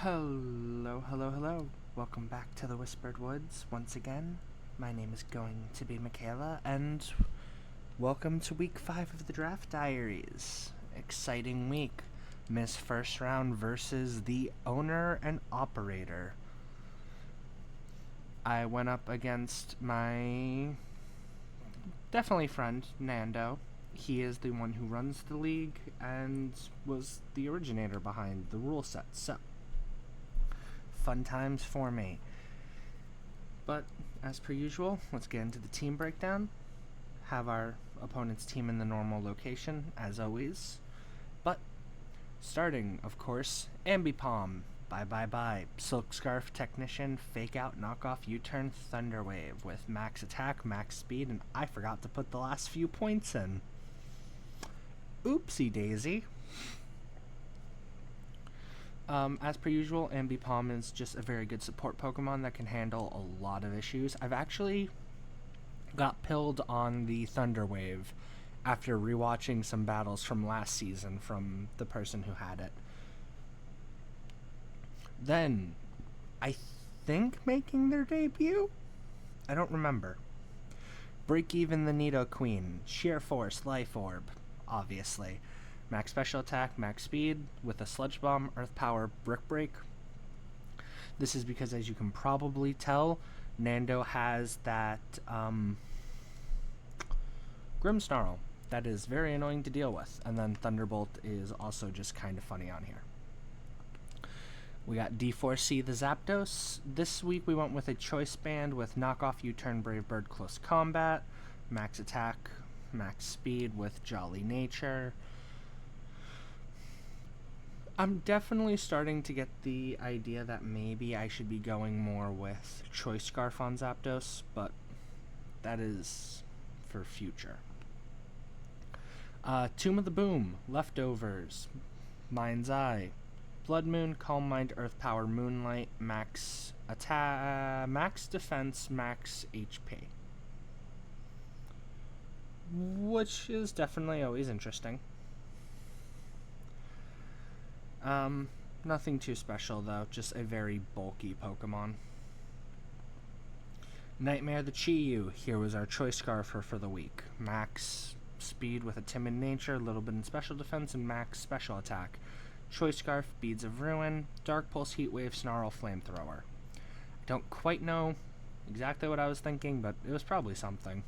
Hello, hello, hello. Welcome back to the Whispered Woods once again. My name is going to be Michaela, and welcome to week 5 of the draft diaries. Exciting week. Miss First Round versus the owner and operator. I went up against my definitely friend, Nando. He is the one who runs the league and was the originator behind the rule set, so fun times for me. But as per usual, let's get into the team breakdown. Have our opponent's team in the normal location, as always. But starting, of course, Ambipom. Bye. Silk Scarf Technician, Fake Out, Knockoff, U-Turn, Thunderwave with max attack, max speed, and I forgot to put the last few points in. Oopsie daisy. As per usual, Ambipom is just a very good support Pokemon that can handle a lot of issues. I've actually got pilled on the Thunderwave after rewatching some battles from last season from the person who had it. Then, I think making their debut? I don't remember. Break Even the Nidoqueen, Sheer Force, Life Orb, obviously. Max Special Attack, Max Speed, with a Sludge Bomb, Earth Power, Brick Break. This is because, as you can probably tell, Nando has that Grimmsnarl that is very annoying to deal with. And then Thunderbolt is also just kind of funny on here. We got D4C the Zapdos. This week we went with a Choice Band with Knockoff, U-Turn, Brave Bird, Close Combat, Max Attack, Max Speed with Jolly Nature. I'm definitely starting to get the idea that maybe I should be going more with Choice Scarf on Zapdos, but that is for future. Tomb of the Boom, Leftovers, Mind's Eye, Blood Moon, Calm Mind, Earth Power, Moonlight, Max Attack, Max Defense, Max HP. Which is definitely always interesting. Nothing too special though, just a very bulky Pokemon. Nightmare the Chi-Yu, here was our choice scarf for the week. Max speed with a timid nature, a little bit in special defense, and max special attack. Choice Scarf, Beads of Ruin, Dark Pulse, Heat Wave, Snarl, Flamethrower. I don't quite know exactly what I was thinking, but it was probably something.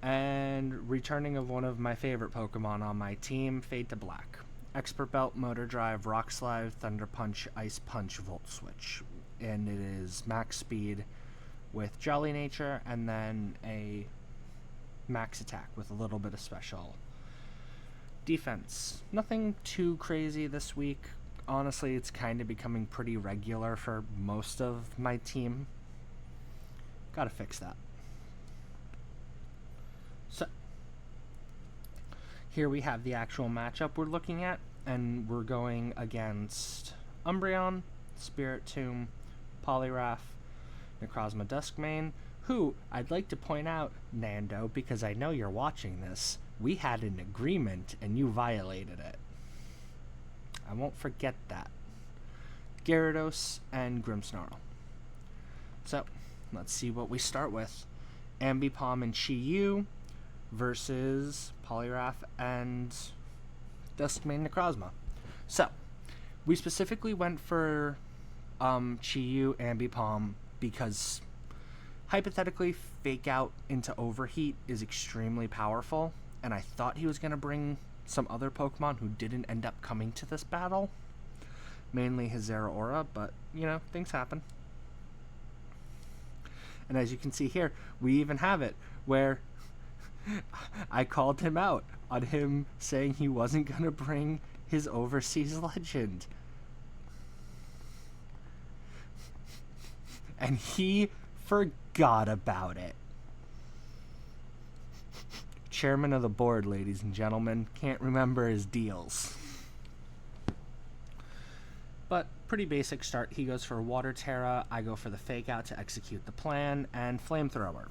And returning of one of my favorite Pokemon on my team, Fade to Black. Expert Belt, Motor Drive, Rock Slide, Thunder Punch, Ice Punch, Volt Switch. And it is max speed with Jolly Nature, and then a max attack with a little bit of special defense. Nothing too crazy this week. Honestly, it's kind of becoming pretty regular for most of my team. Gotta fix that. So, here we have the actual matchup we're looking at, and we're going against Umbreon, Spiritomb, Poliwrath, Necrozma Duskmane, who, I'd like to point out, Nando, because I know you're watching this, we had an agreement and you violated it. I won't forget that. Gyarados and Grimmsnarl. So, let's see what we start with. Ambipom and Chi-Yu versus Poliwrath and Duskmane Necrozma. So, we specifically went for Chi-Yu Ambipom because hypothetically, Fake Out into Overheat is extremely powerful, and I thought he was going to bring some other Pokemon who didn't end up coming to this battle, mainly his Zeraora, but, you know, things happen. And as you can see here, we even have it where I called him out on him saying he wasn't going to bring his Overseas Legend. And he forgot about it. Chairman of the board, ladies and gentlemen, can't remember his deals. But pretty basic start. He goes for Water Terra, I go for the Fake Out to execute the plan, and Flamethrower.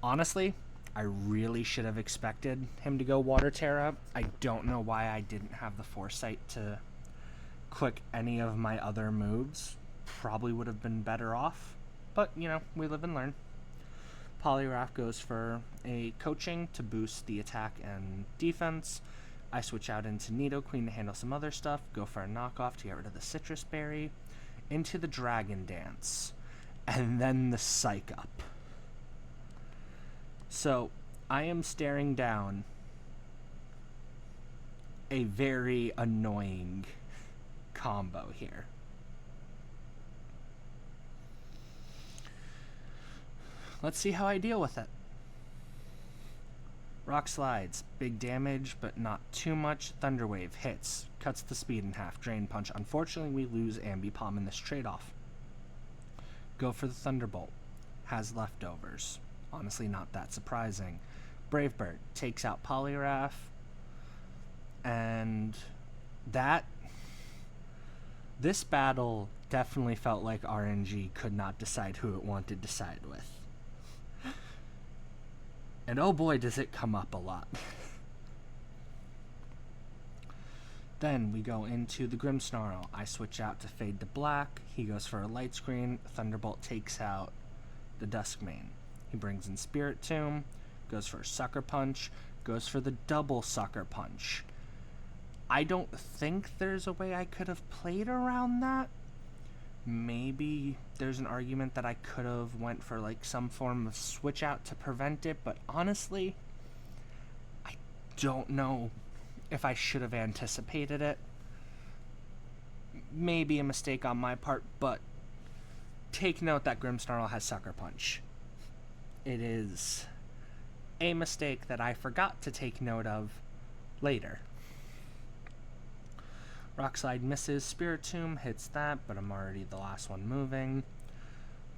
Honestly, I really should have expected him to go Water Terra. I don't know why I didn't have the foresight to click any of my other moves, probably would have been better off. But, we live and learn. Poliwrath goes for a coaching to boost the attack and defense. I switch out into Nidoqueen to handle some other stuff, go for a knockoff to get rid of the Citrus Berry, into the Dragon Dance, and then the Psych Up. So, I am staring down a very annoying combo here. Let's see how I deal with it. Rock Slides, big damage, but not too much. Thunder Wave hits, cuts the speed in half. Drain Punch. Unfortunately, we lose Ambipom in this trade-off. Go for the Thunderbolt. Has leftovers. Honestly, not that surprising. Brave Bird takes out Poliwrath, and this battle definitely felt like RNG could not decide who it wanted to side with. And oh boy, does it come up a lot. Then we go into the Grimmsnarl. I switch out to Fade to Black. He goes for a Light Screen. Thunderbolt takes out the Duskmane. He brings in Spirit Tomb, goes for a Sucker Punch, goes for the double Sucker Punch. I don't think there's a way I could have played around that. Maybe there's an argument that I could have went for like some form of switch out to prevent it, but honestly, I don't know if I should have anticipated it. Maybe a mistake on my part, but take note that Grimmsnarl has Sucker Punch. It is a mistake that I forgot to take note of later. Rock Slide misses, Spirit Tomb hits that, but I'm already the last one moving.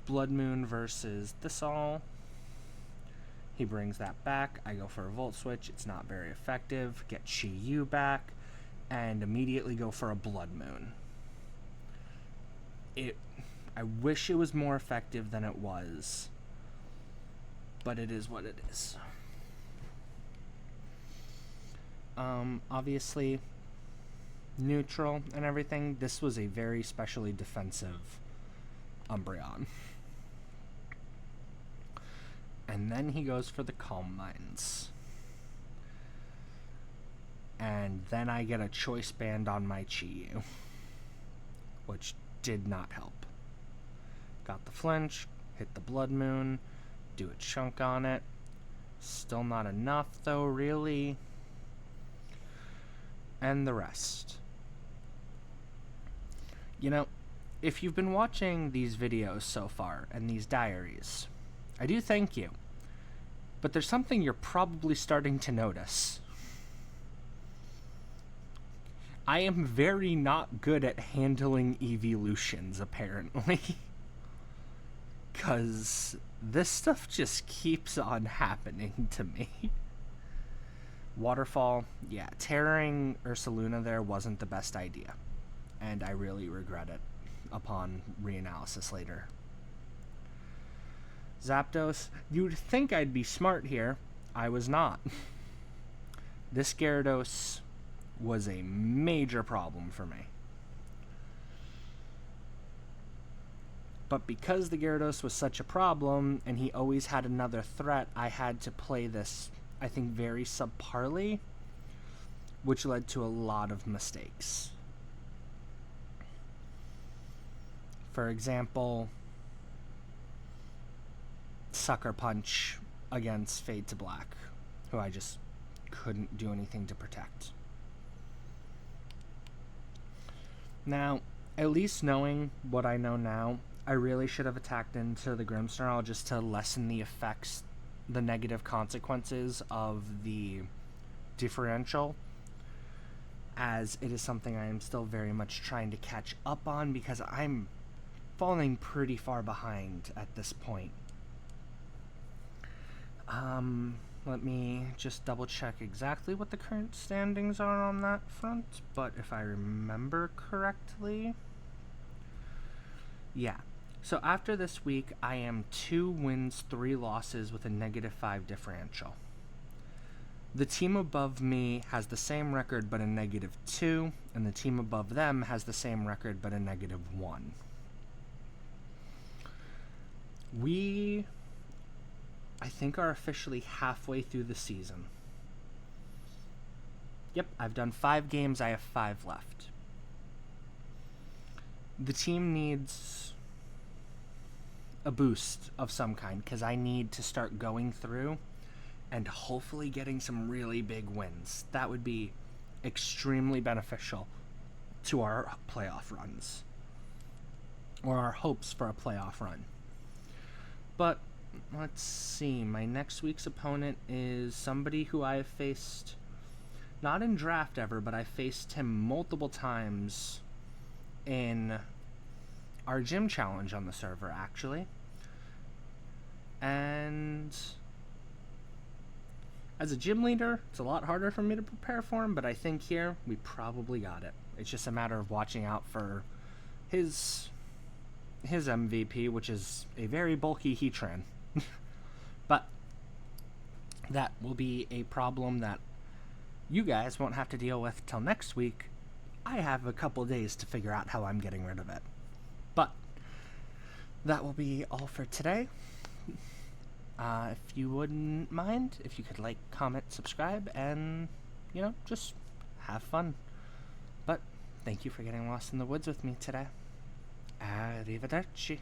Blood Moon versus Thistle. He brings that back. I go for a Volt Switch. It's not very effective. Get Chi-Yu back, and immediately go for a Blood Moon. I wish it was more effective than it was, but it is what it is. Obviously, neutral and everything, this was a very specially defensive Umbreon. And then he goes for the Calm Minds. And then I get a Choice Band on my Chi-Yu, which did not help. Got the flinch, hit the Blood Moon, do a chunk on it. Still not enough though, really. And the rest. If you've been watching these videos so far, and these diaries, I do thank you. But there's something you're probably starting to notice. I am very not good at handling evolutions, apparently. 'Cause this stuff just keeps on happening to me. Waterfall, yeah, tearing Ursaluna there wasn't the best idea. And I really regret it upon reanalysis later. Zapdos, you'd think I'd be smart here. I was not. This Gyarados was a major problem for me. But because the Gyarados was such a problem, and he always had another threat, I had to play this, I think, very subparly, which led to a lot of mistakes. For example, Sucker Punch against Fade to Black, who I just couldn't do anything to protect. Now, at least knowing what I know now, I really should have attacked into the Grimmsnarl just to lessen the effects, the negative consequences of the differential, as it is something I am still very much trying to catch up on because I'm falling pretty far behind at this point. Let me just double check exactly what the current standings are on that front, but if I remember correctly, yeah. So after this week, I am 2 wins, 3 losses with a -5 differential. The team above me has the same record but a -2, and the team above them has the same record but a -1. We, I think, are officially halfway through the season. Yep, I've done 5 games, I have 5 left. The team needs a boost of some kind, because I need to start going through and hopefully getting some really big wins. That would be extremely beneficial to our playoff runs, or our hopes for a playoff run. But let's see, my next week's opponent is somebody who I have faced, not in draft ever, but I faced him multiple times in our gym challenge on the server, actually. And as a gym leader, it's a lot harder for me to prepare for him, but I think here we probably got it. It's just a matter of watching out for his MVP, which is a very bulky Heatran. But that will be a problem that you guys won't have to deal with till next week. I have a couple days to figure out how I'm getting rid of it. But that will be all for today. If you wouldn't mind, if you could like, comment, subscribe, and, just have fun. But thank you for getting lost in the woods with me today. Arrivederci.